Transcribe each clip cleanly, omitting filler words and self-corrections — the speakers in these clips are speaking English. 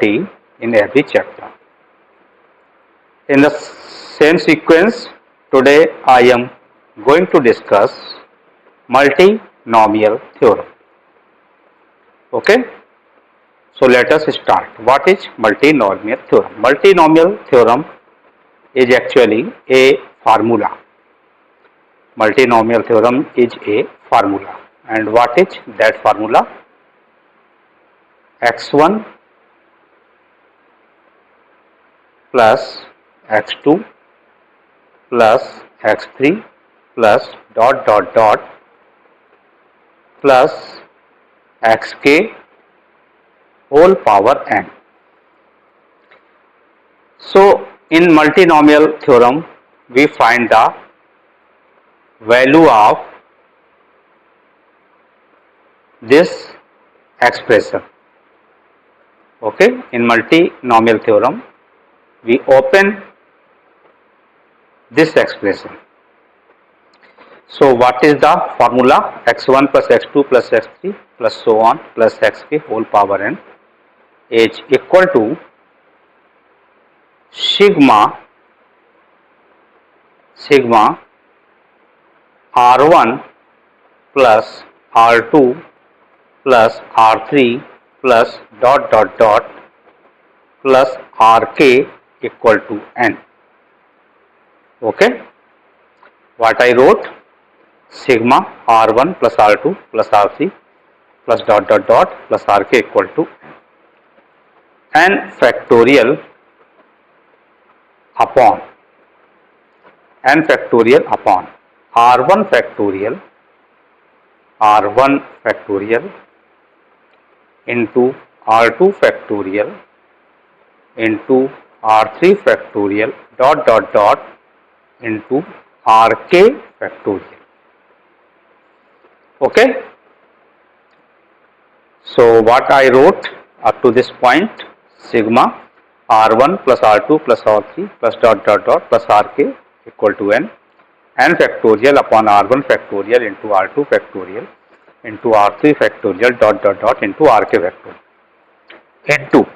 multi in every chapter. In the same sequence, today I am going to discuss multinomial theorem. Okay, so let us start. What is multinomial theorem? Multinomial theorem is actually a formula. Multinomial theorem is a formula. And what is that formula? x1 plus x2 plus x3 plus dot dot dot plus xk whole power n. So in multinomial theorem we find the value of this expression. Okay, in multinomial theorem we open this expression. So what is the formula? x1 plus x2 plus x3 plus so on plus xk whole power n is equal to sigma r1 plus r2 plus r3 plus dot dot dot plus rk equal to n. Okay, what I wrote? Sigma r1 plus r2 plus r3 plus dot dot dot plus rk equal to n factorial upon n factorial upon r1 factorial into r2 factorial into r3 factorial dot dot dot into rk factorial. Okay, so what I wrote up to this point, sigma r1 plus r2 plus r3 plus dot dot dot plus rk equal to n factorial upon r1 factorial into r2 factorial into r3 factorial dot dot dot into rk factorial into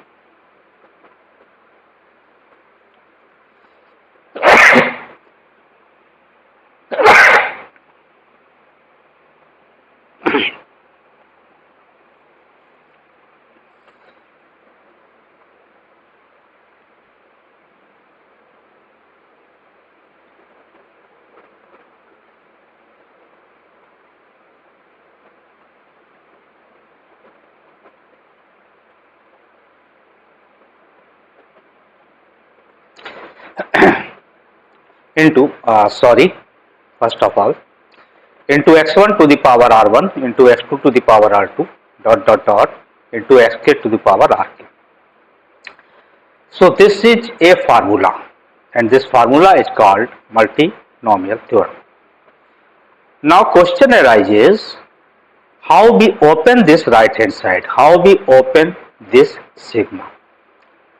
first of all, into x1 to the power r1 into x2 to the power r2 dot dot dot into xk to the power rk. So this is a formula and this formula is called multinomial theorem. Now question arises, how we open this right hand side, how we open this sigma,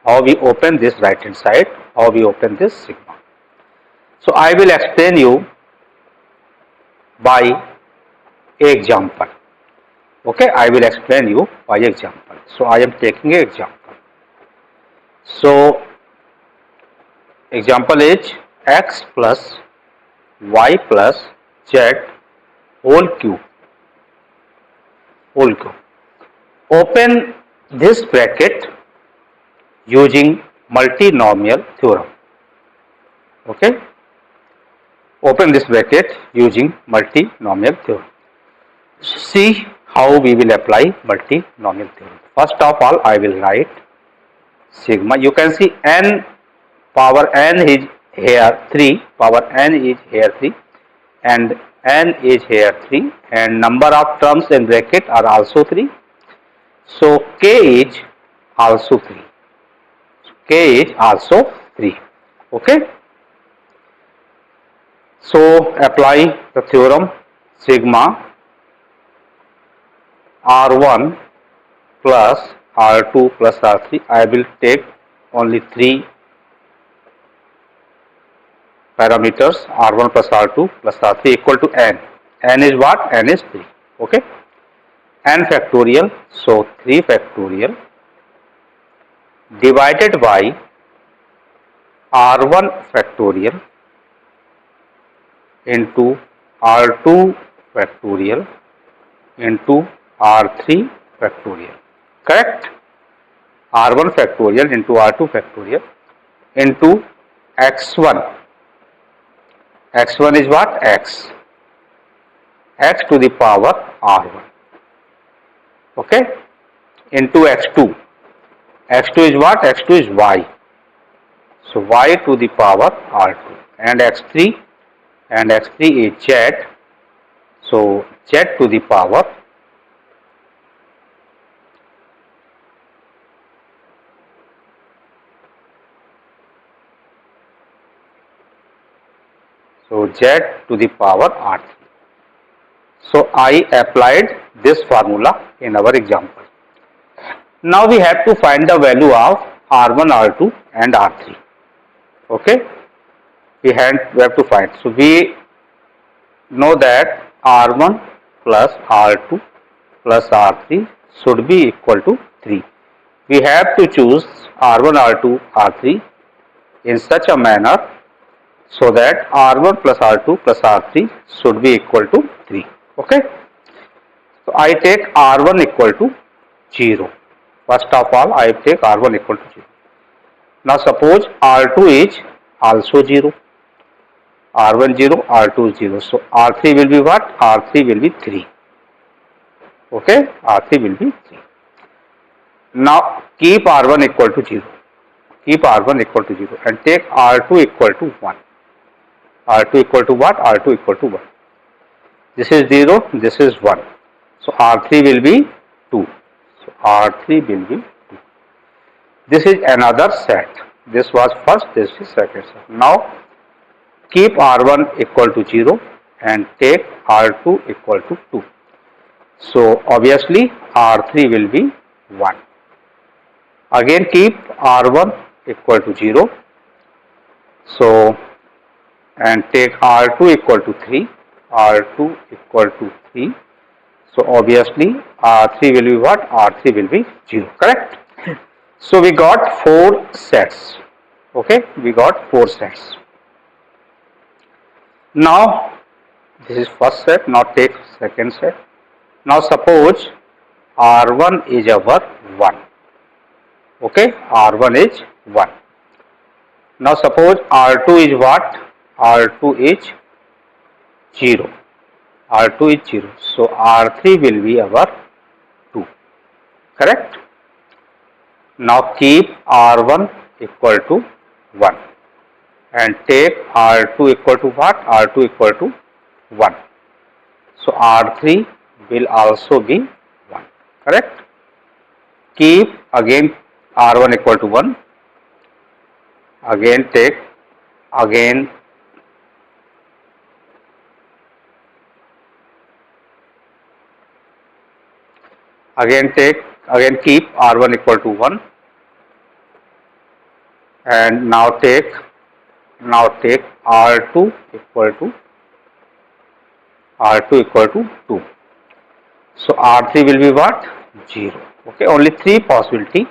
how we open this right hand side, how we open this sigma. So I will explain you by example. Okay, I will explain you by example. So I am taking an example. So example is x plus y plus z whole cube. Open this bracket using multinomial theorem. Okay, open this bracket using multinomial theorem. See how we will apply multinomial theorem. First of all, I will write sigma. You can see n power n is here 3, power n is here 3 and n is here 3 and number of terms in bracket are also 3. So k is also 3. K is also 3. Okay. So apply the theorem sigma r1 plus r2 plus r3. I will take only 3 parameters r1 plus r2 plus r3 equal to n. N is what? N is 3. Okay. N factorial. So 3 factorial divided by R1 factorial into R2 factorial into R3 factorial. Correct? R1 factorial into R2 factorial into x1. x1 is what? X to the power R1. Okay? Into x2. x2 is what? x2 is y. So y to the power R2. And x3 is z. So z to the power z to the power R3. So I applied this formula in our example. Now we have to find the value of R1, R2 and R3. Okay, we have to find. So we know that R1 plus R2 plus R3 should be equal to 3. We have to choose R1, R2, R3 in such a manner so that R1 plus R2 plus R3 should be equal to 3. Okay. So I take R1 equal to 0. First of all, I take R1 equal to 0. Now suppose R2 is also 0. R1 0, R2 0. So R3 will be what? R3 will be 3. Okay, R3 will be 3. Now keep R1 equal to 0. Keep R1 equal to 0 and take R2 equal to 1. R2 equal to what? R2 equal to 1. This is 0, this is 1. So R3 will be 2. So R3 will be 2. This is another set. This was first, this is second set. Now keep R1 equal to 0 and take R2 equal to 2. So obviously R3 will be 1. Again keep R1 equal to 0. So and take R2 equal to 3. R2 equal to 3. So obviously R3 will be what? R3 will be 0. Correct? So we got 4 sets. Okay, we got 4 sets. Now this is first set. Now take second set. Now suppose R1 is our 1. Okay, R1 is 1. Now suppose R2 is what? R2 is 0. R2 is 0. So R3 will be our 2. Correct? Now keep R1 equal to 1 and take R2 equal to what? R2 equal to 1. So R3 will also be 1. Correct? Keep again R1 equal to 1. Again take again keep R1 equal to 1 and now take R2 equal to 2. So R3 will be what? 0. Okay, only 3 possibilities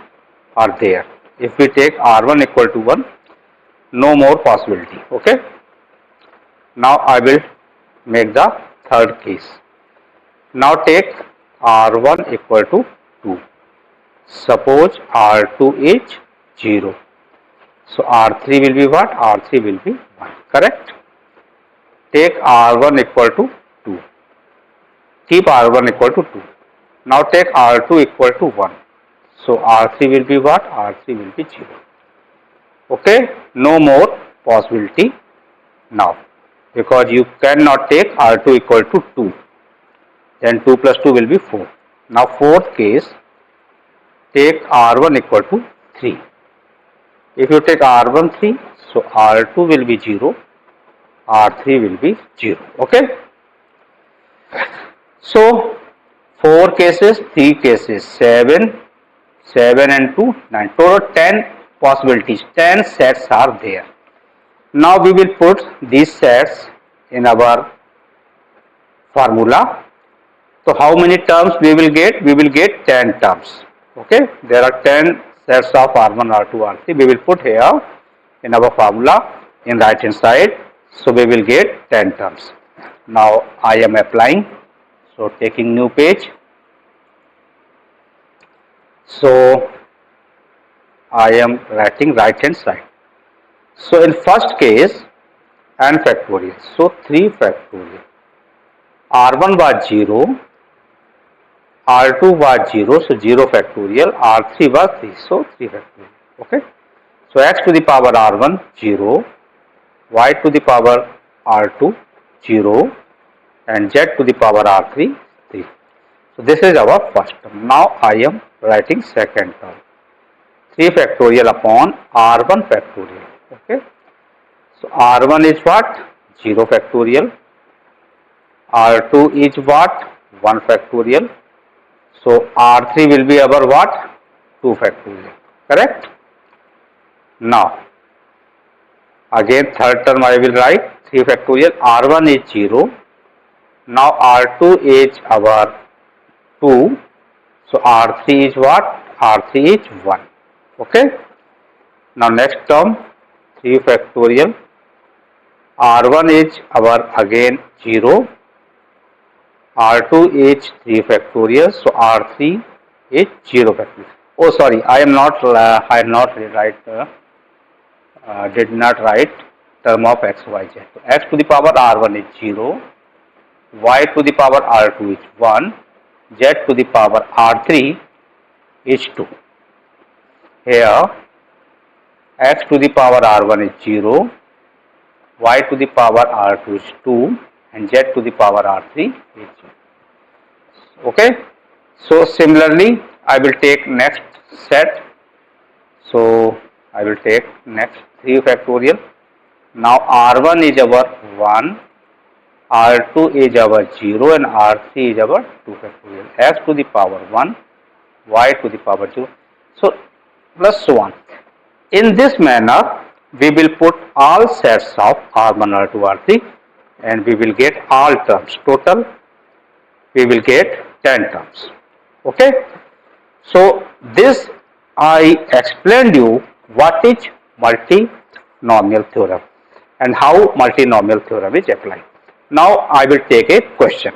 are there. If we take R1 equal to 1, no more possibility. Okay. Now I will make the third case. Now take R1 equal to 2. Suppose R2 is 0. So R3 will be what? R3 will be 1. Correct? Take R1 equal to 2. Keep R1 equal to 2. Now take R2 equal to 1. So R3 will be what? R3 will be 0. Okay? No more possibility now. Because you cannot take R2 equal to 2. Then 2 plus 2 will be 4. Now fourth case, take R1 equal to 3. If you take R1 3, so R2 will be 0, R3 will be 0. Okay. So 4 cases, 3 cases, 7 and 2, 9. Total 10 possibilities, 10 sets are there. Now we will put these sets in our formula. So how many terms we will get? We will get 10 terms. Okay, there are 10 sets of R1, R2, R3 we will put here in our formula in right hand side. So we will get 10 terms. Now I am applying. So taking new page. So I am writing right hand side. So in first case n factorial. So 3 factorial. R1 was 0. R2 was 0, so 0 factorial, R3 was 3, so 3 factorial, okay. So x to the power R1, 0, y to the power R2, 0, and z to the power R3, 3. So this is our first term. Now I am writing second term, 3 factorial upon R1 factorial, okay. So R1 is what? 0 factorial, R2 is what? 1 factorial. So R3 will be our what? 2 factorial, correct? Now, again third term I will write 3 factorial, R1 is 0, now R2 is our 2, so R3 is what? R3 is 1, okay? Now next term 3 factorial, R1 is our again 0, R2 is 3 factorial, so R3 is 0 factorial. Oh, sorry, I am not. Did not write term of x, y, z. So x to the power R1 is 0, y to the power R2 is 1, z to the power R3 is 2. Here, x to the power R1 is 0, y to the power R2 is 2, and z to the power R3 is 0. Okay. So similarly, I will take next set. So I will take next 3 factorial. Now R1 is our 1, R2 is our 0, and R3 is our 2 factorial. X to the power 1, y to the power 0. So plus 1. In this manner, we will put all sets of R1, R2, R3, and we will get all terms. Total, we will get 10 terms. Okay. So this I explained you what is multinomial theorem and how multinomial theorem is applied. Now I will take a question.